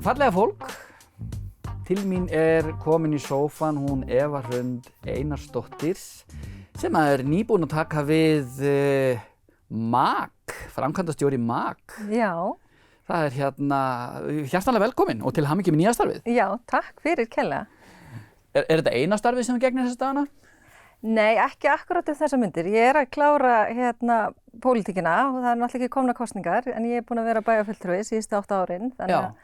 Fallega fólk, til mín komin í sófann hún Eva Hrund Einarsdóttir sem er nýbúin að taka við MAG, framkvæmdastjóri MAG. Já. Það hjartanlega velkomin og til hamingju með nýja starfið. Já, takk fyrir kærlega. Er þetta eina starfið sem þú gegnir þessa dagana? Nei, ekki akkurat þessar myndir. Ég að klára pólitíkina og það náttúrulega ekki komna kosningar en ég búin að vera bæjarfulltrúi síðustu 8 árin. Þannig að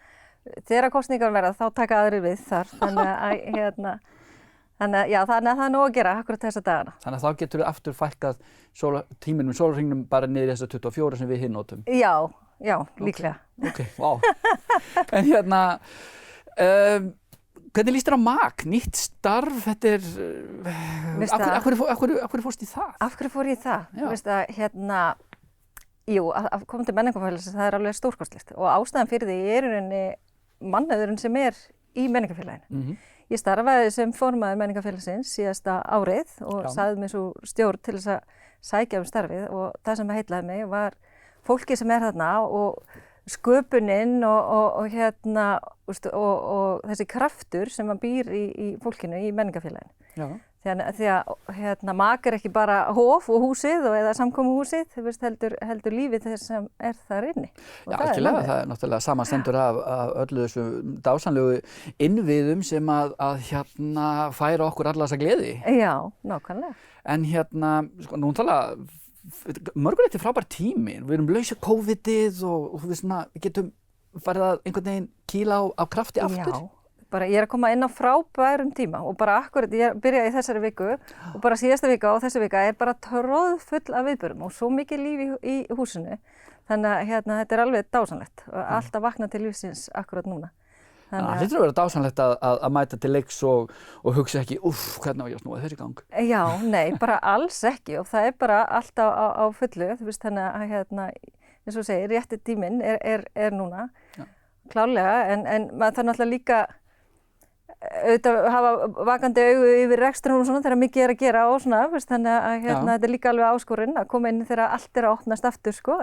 þegar kosningar verða þá taka aðrir við þar. Þannig að það er nóg að gera akkurat þessa dagana. Þannig að þá getur við aftur fækkað tíminum, sólarhringnum bara niður í þessa 24 sem við hinn notum. Já, líklega. Ok, vá. En hvernig líst þér á MAG? Nýtt starf, þetta af hverju fórst í það? Af hverju fór ég í það? Þú veist að koma til menningarfélagsins, það er alveg stórkostlegt og ástæðan fyrir því er í rauninni mannauðurinn sem er í menningarfélaginu. Ég starfaði sem formaður menningarfélagsins síðasta árið og sagði mér svo stjórn til þess að sækja starfið og það sem heillaði mig var fólki sem er þarna og sköpunin og þessi kraftur sem býr í fólkinu í menningarfélaginu. Já. Því að MAG ekki bara hof og húsið eða samkomuhúsið, heldur lífið þess sem er þar inni. Já, algjörlega. Það er náttúrulega samanstendur af öllu þessu dásamlegu innviðum sem að færa okkur alla þessa gleði. Já, nákvæmlega. En nú mörguleyti frábær tími. Við erum laus af COVID-ið og við getum farið að einhvern veginn kýla á krafti aftur. Já, bara ég að koma inn á frábærum tíma og bara akkurat ég byrjaði í þessari viku og bara síðasta vika og þessi vika er bara troðfull af viðburðum og svo mikið líf í húsinu. Þannig að þetta er alveg dásamlegt og alltaf vakna til lífsins akkurat núna. Það hlýtur að vera dásamlegt að mæta til leiks og hugsa ekki, hvernig á ég að snúa þessi gang? Já, nei, bara alls ekki og það er bara alltaf á fullu, þú veist þannig að eins og segir, rétti tíminn er núna, klárlega, en maður þarf náttúrulega líka auðvitað hafa vakandi augu yfir reksturinn og svona þegar mikið að gera og svona, veist, þannig að þetta er líka alveg áskorun að koma inn þegar allt að opnast aftur, sko,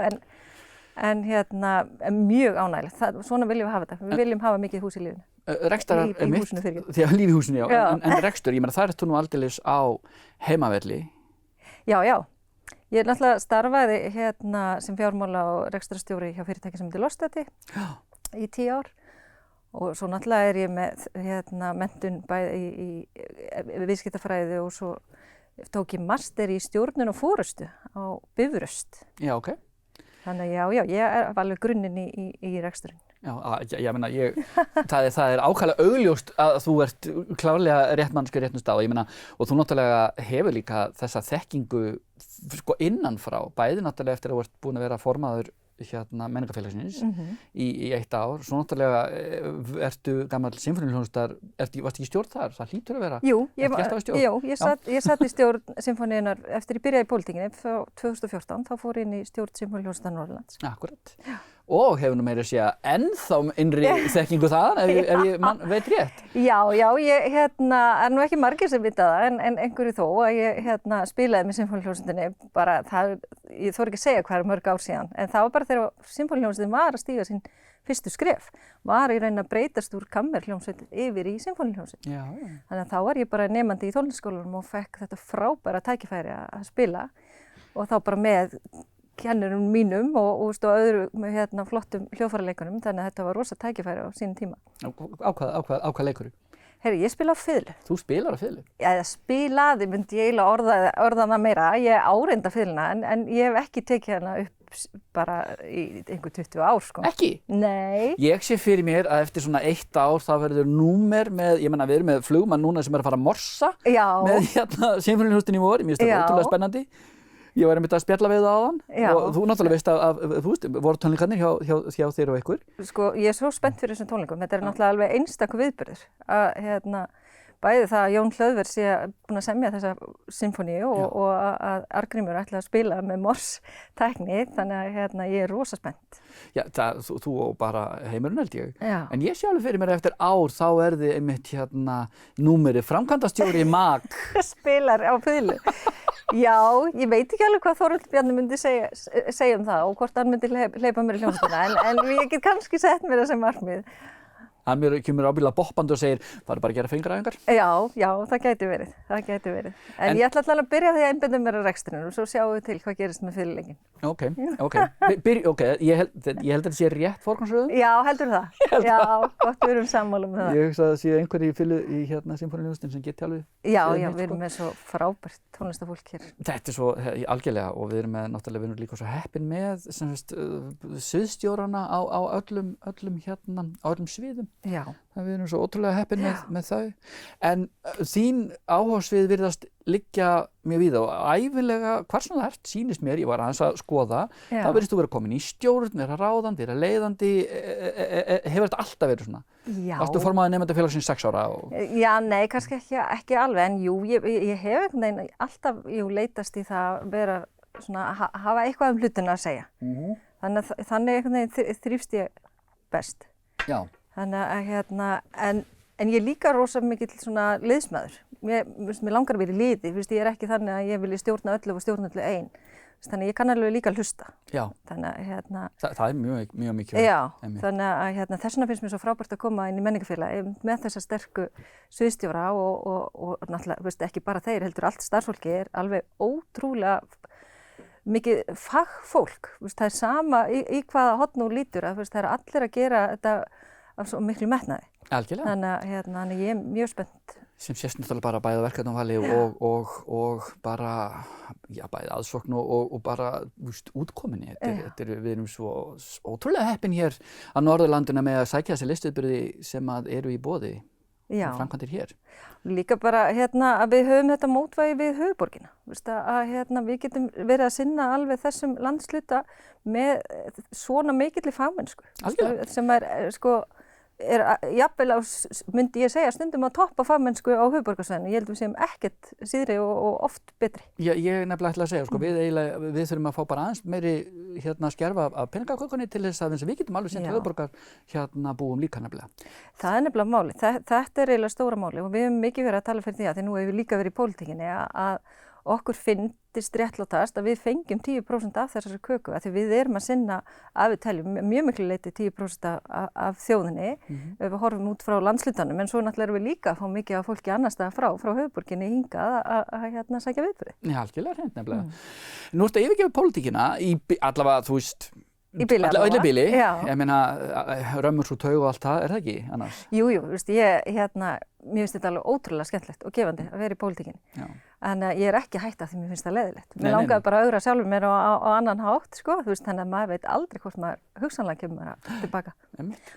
en mjög ánægilegt. Svona viljum við hafa þetta. Við viljum hafa mikið hús í lífinu. Rekstarar er mitt. Líf í húsinu, já. En rekstur, ég meina það þú nú aldeilis á heimavelli. Já. Ég náttúrulega starfaði sem fjármála og rekstrarstjóri hjá fyrirtæki sem heitir Lostæti í 10 ár. Og svo náttúrulega ég með menntun bæði í viðskiptafræði og svo tók ég master í stjórnun og forystu á Bifröst. Já, ok. Þannig ég er alveg grunninn í reksturinn. Já, ég meina, það er ákaflega augljóst að þú ert klárlega rétt mannski á réttum stað og þú náttúrulega hefur líka þessa þekkingu innanfrá, bæði náttúrulega eftir að þú ert búin að vera formaður menningarfélagsins í 1 ár. Svo náttúrulega ertu gamall sinfóníuhljómsveitar, varstu ekki í stjórn þar? Það hlýtur að vera. Jú, ég satt í stjórn sinfóníunnar eftir ég byrjaði í pólitíkinni frá 2014, þá fór ég inn í stjórn sinfóníuhljómsveitar Norðurlands. Akkurat. Og hefur nú meira að segja ennþá innri þekkingu þaðan ef ég veit rétt. Já, ég er nú ekki margir sem vita það en einhverju þó að ég spilaði með sinfóníuhljómsveitinni bara ég þori ekki að segja hvað mörg ár síðan en það var bara þegar sinfóníuhljómsveitin var að stíga sín fyrstu skref var í raun að breytast úr kammerhljómsveit yfir í sinfóníuhljómsveit. Þannig að þá var ég bara nemandi í tónlistarskólanum og fekk þetta frábæra tækifæri að spila og þá bara með kennurum mínum og öðru flottum hljóðfæraleikurum, þannig að þetta var rosa tækifæri á sínum tíma. Á hvað leikuru? Herri, ég spila á fiðlu. Þú spilar á fiðlu? Já, spilaði myndi ég eiginlega orða hana meira. Ég áreinda fiðluna en ég hef ekki tekið hana upp bara í einhver 20 ár, sko. Ekki? Nei. Ég sé fyrir mér að eftir svona 1 ár þá verður númer með, ég meina við erum með flugmann núna sem að fara að morsa með sinfóníuhljómsveitinni í vor, mér finnst þetta ótrúlega spennandi. Ég var einmitt að spjalla við það áðan og þú náttúrulega veist þú veist, voru tónleikarnir hjá þér og ykkur? Sko, ég er svo spennt fyrir þessum tónleikum. Þetta er náttúrulega alveg einstakur viðburður að bæði það að Jón Hlöðver sé búinn að semja þessa sinfóníu og að Arngrímur ætla að spila með morstækni, þannig að ég er rosa spennt. Já, þú og bara heimurinn held ég. Já. En ég sé alveg fyrir mér að eftir ár þá þið einmitt númerið framkvæmdastjóri MAG. Spilar á fiðlu. Já, ég veit ekki alveg hvað Þórhallur Bjarni myndi segja það og hvort hann myndi hleypa mér í hljómsveitina en ég get kannski sett mér það sem markmið Hann kemur ábyggilega boppandi og segir, farðu bara að gera fingraæfingar. Já, það gæti verið. En ég ætla alltaf að byrja því að einbenda mér að rekstrinum og svo sjáum við til hvað gerist með fyrirleikinn. Ok. Ég held að þetta sé rétt forgangsröðun. Já, heldur það? Já, gott við erum sammála með það. Ég hugsa að það sé einhverju í Sinfóníuhljómsveitinni sem geti alveg... Já, við erum með svo frábært tónlistafólk hér. Þetta svo algjörlega og við erum með náttúrulega, við erum líka svo heppin með sviðsstjórana á öllum sviðum. Já. Við erum svo ótrúlega heppin með þau. En þín áhugasvið virðast liggja mjög víða og ævinlega, hvar sem það ert, sýnist mér, ég var aðeins að skoða, þá virðist þú vera komin í stjórn, vera ráðandi, vera leiðandi, hefur þetta alltaf verið svona? Já. Varstu formaður nemendafélagsins 6 ára? Já, nei, kannski ekki alveg, en jú, ég hef einhvern veginn alltaf leitast í það að vera svona, hafa eitthvað hlutina að segja. Þannig einhvern veginn þrífst ég best. Já. Þannig að en ég er líka rosa mikill svona liðsmaður. Mér langar að vera í liði, ég er ekki þannig að ég vilji stjórna öllu og stjórna öllu ein. Þannig að ég kann alveg líka hlusta. Já. Þannig að það er mjög mikið. Já, þannig að þess vegna finnst mér svo frábært að koma inn í menningafélagi með þessa sterku sviðsstjóra og náttúrulega, ekki bara þeir, heldur allt starfsfólki er alveg ótrúlega mikið fagfólk. Það er sama í hvaða horn og lítur að það er allir að gera þetta af svo miklu metnaði. Algjörlega. Þannig að ég er mjög spennt. Sem sést náttúrulega bara bæði verkefnavali og bara, bæði aðsókn og bara útkominni. Við erum svo ótrúlega heppin hér á Norðurlandinu með að sækja þessi listviðburði sem eru í boði. Framkvæmdir hér. Líka bara að við höfum þetta mótvægi við höfuðborgina. Að við getum verið að sinna alveg þessum landshluta með svona mikilli fagmennsku. Algjörlega. Sem er jafnvel myndi ég segja stundum að toppa fagmennsku á höfuðborgarsvæðinu. Ég held við séum ekkert síðri og oft betri. Ég nefnilega ætla að segja, við þurfum að fá bara aðeins meiri skerfa af peningakökunni til þess að við getum alveg sent höfuðborgar búum líka nefnilega. Það er nefnilega máli. Þetta er eiginlega stóra máli og við höfum mikið verið að tala fyrir því að því nú hefur við líka verið í pólitíkinni að okkur finnst réttlátast að við fengjum 10% af þessari köku af því við erum að sinna að við teljum mjög miklu leyti 10% af þjóðinni ef við horfum út frá landslutanum en svo náttúrulega erum við líka að fá mikið af fólki annars staðar frá höfuðborginni hingað að sækja viðburði. Já, algjörlega hreint nefnilega. Nú ertu að yfirgefa pólitíkina allavega, þú veist, í bili allavega. Í bili. Já. Ég meina, römmur svo taug og allt það, er það ekki annars? Jú, mér finnst þetta alveg ótrúlega skemmtilegt og gefandi að vera í pólitíkinni. Já. En ég er ekki hætt að því mér finnst það leiðilegt. Mér langaði bara að augra sjálfur mér á annan hátt, þannig að maður veit aldrei hvort maður hugsanlega kemur tilbaka.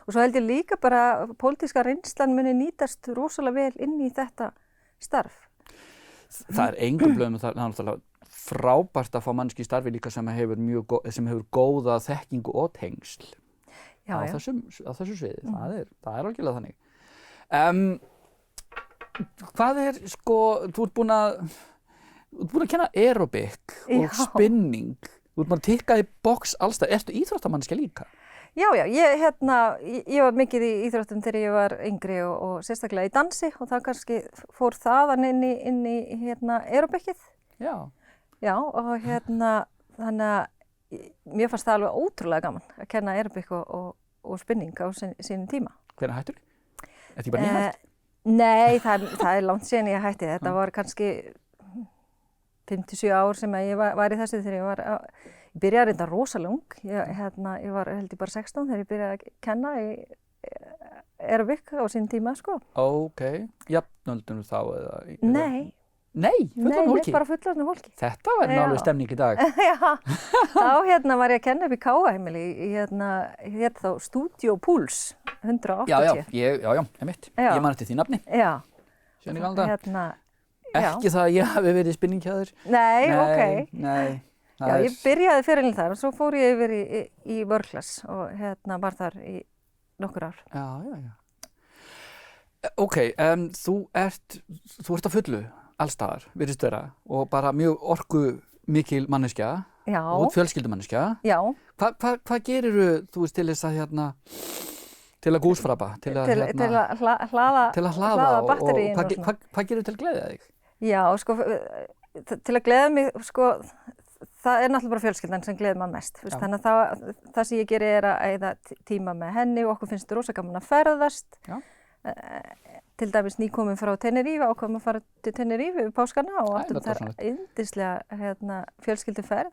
Og svo held ég líka bara að pólitíska reynslan muni nýtast rosalega vel inn í þetta starf. Það er engum blöðum, það er náttúrulega frábært að fá mannski í starfi líka sem hefur góða þekkingu og tengsl á þessu sviði. Það er algjörlega þannig. Hvað er, þú ert búin að kenna aerobik og spinning, þú ert búin að tikka í box allstað, ertu íþróttamanneskja líka? Já, ég var mikið í íþróttum þegar ég var yngri og sérstaklega í dansi og það kannski fór þaðan inn í aerobikið. Já, og þannig að mér fannst það alveg ótrúlega gaman að kenna aerobik og spinning á sínum tíma. Hvenær hættur? Er þetta bara nýhætt? Nei, það er langt síðan ég hætti. Þetta var kannski 57 ár sem ég var í þessu þegar ég byrjaði reynda rosalega ung. Ég var held ég bara 16 þegar ég byrjaði að kenna í aerobik á sínum tíma, Ok, jafnöldunum þá eða? Nei, fullorðnu bara fullorðnu fólki. Þetta var nálega stemning í dag. Já, þá var ég að kenna upp í Káaheimili í þá Studio Puls 180. Já, einmitt. Ég man eftir því nafni. Já. Síðan í gamla dag. Ekki það að ég hafi verið í spinning hjá þér. Nei, ok. Nei. Já, ég byrjaði ferilinn þar og svo fór ég yfir í World-class og var þar í nokkur ár. Já. Ok, þú ert á fullu allstaðar, virðist vera, og bara mjög orkumikil manneskja. Já. Og fjölskyldumanneskja. Já. Hvað gerirðu, þú veist, til þess að til að gúsfraba, til að hlaða batteríin og hvað gerirðu til að gleðja þig? Já, til að gleðja mig, það er náttúrulega bara fjölskyldan sem gleður maður mest. Þannig að það sem ég geri er að eyða tíma með henni og okkur finnst rosa gaman að ferðast. Til dæmis nýkomin frá Tenerife, ákveðum að fara til Tenerife við páskana og áttum þar yndislega fjölskylduferð.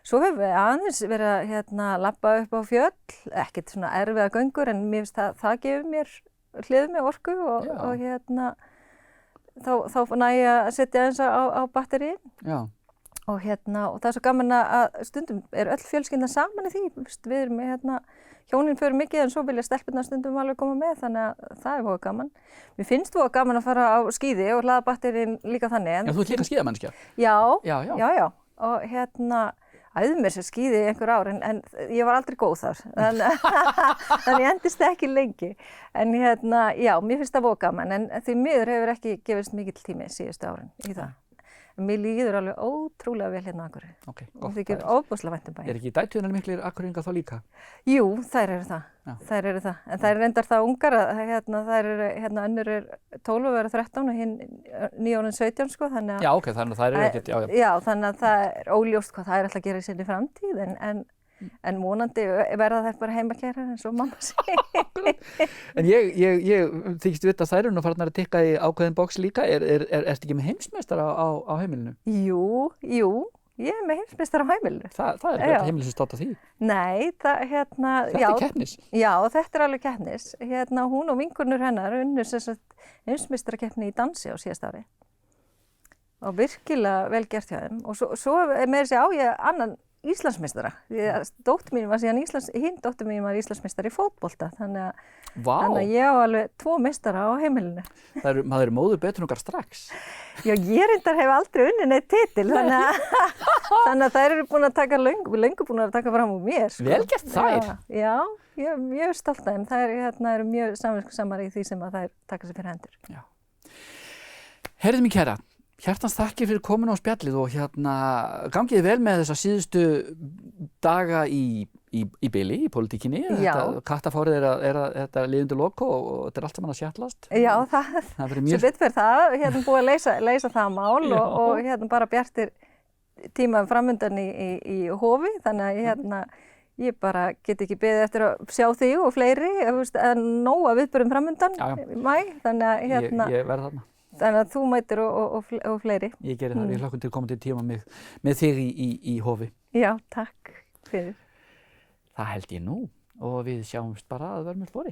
Svo hefur við aðeins verið að labba upp á fjöll, ekkert svona erfiða göngur en mér finnst það gefur mér hliður með orku og þá næ ég að setja eins á batteríin. Já. Og það er svo gaman að stundum öll fjölskyldan saman í því. Við erum hjónin fyrir mikið en svo vilja stelpurnar stundum alveg koma með þannig að það er voða gaman. Mér finnst voða gaman að fara á skíði og hlaða batteríin líka þannig. Já, þú ert líka skíðamannskja? Já. Og æði mér sér skíði í einhver ár en ég var aldrei góð þar. Þannig ég endist ekki lengi. En já, mér finnst það voða gaman en því miður hefur ekki gefist mikill tími síðustu árin í það. Mér líður alveg ótrúlega vel hérna á Akureyri. Okay, og þykir ofboðslega vænt bæinn. Er ekki dæturnar miklir Akureyringar þá líka? Jú, þær eru það. Þær eru það. En þær eru reyndar það ungar að þær eru, önnur er 12 og verður 13 og hinn 9 orðin 17 sko, þannig að... Já, ok, þannig að þær eru ekkert, já. Já, þannig að það er óljóst hvað þær ætla að gera í sinni framtíð en vonandi verða þær bara heimakærar eins og mamma segir. En ég þykist vita að þær eru nú farnar að tikka í ákveðin box líka. Ertu ekki með heimsmeistara á heimilinu? Jú, ég er með heimsmeistara á heimilinu. Það er ekki heimili sem státt á því? Nei, Þetta er keppnis? Já, þetta er alveg keppnis. Hún og vinkonur hennar unnu heimsmeistarakeppni í dansi á síðasta ári. Og virkilega vel gert hjá þeim. Og svo með þessi á ég annan Íslandsmeistara. Dóttir mín var síðan hinn dóttir mín var Íslandsmeistari í fótbolta. Þannig að ég á alveg 2 meistara á heimilinu. Maður er móður betrungar strax. Já, ég reyndar hef aldrei unnið neitt titil. Þannig að þær eru búin að taka löngu búin að taka fram úr mér. Sko. Vel gert þær. Já, ég er mjög stolt af þeim. Þær eru mjög samviskusamar í því sem að þær taka sér fyrir hendur. Já. Heyrðu mig kæra. Hjartans þakkir fyrir komin á spjallið og gangiði vel með þessa síðustu daga í bili, í pólitíkinni. Kattafárið er liðundur lok og þetta er allt saman að sjattlast. Já, það verður mjög... Svo betur fyrir það, búið að leysa það mál og bara bjartir tíma framundan í hofi, þannig að ég bara get ekki beðið eftir að sjá þig og fleiri, nóg að viðburðum framundan í mæ, þannig að Ég verð þarna. Þannig að þú mætir og fleiri. Ég geri það. Ég hlakka til að koma til tíma með þig í hofi. Já, takk fyrir. Það held ég nú og við sjáumst bara að verðum spori.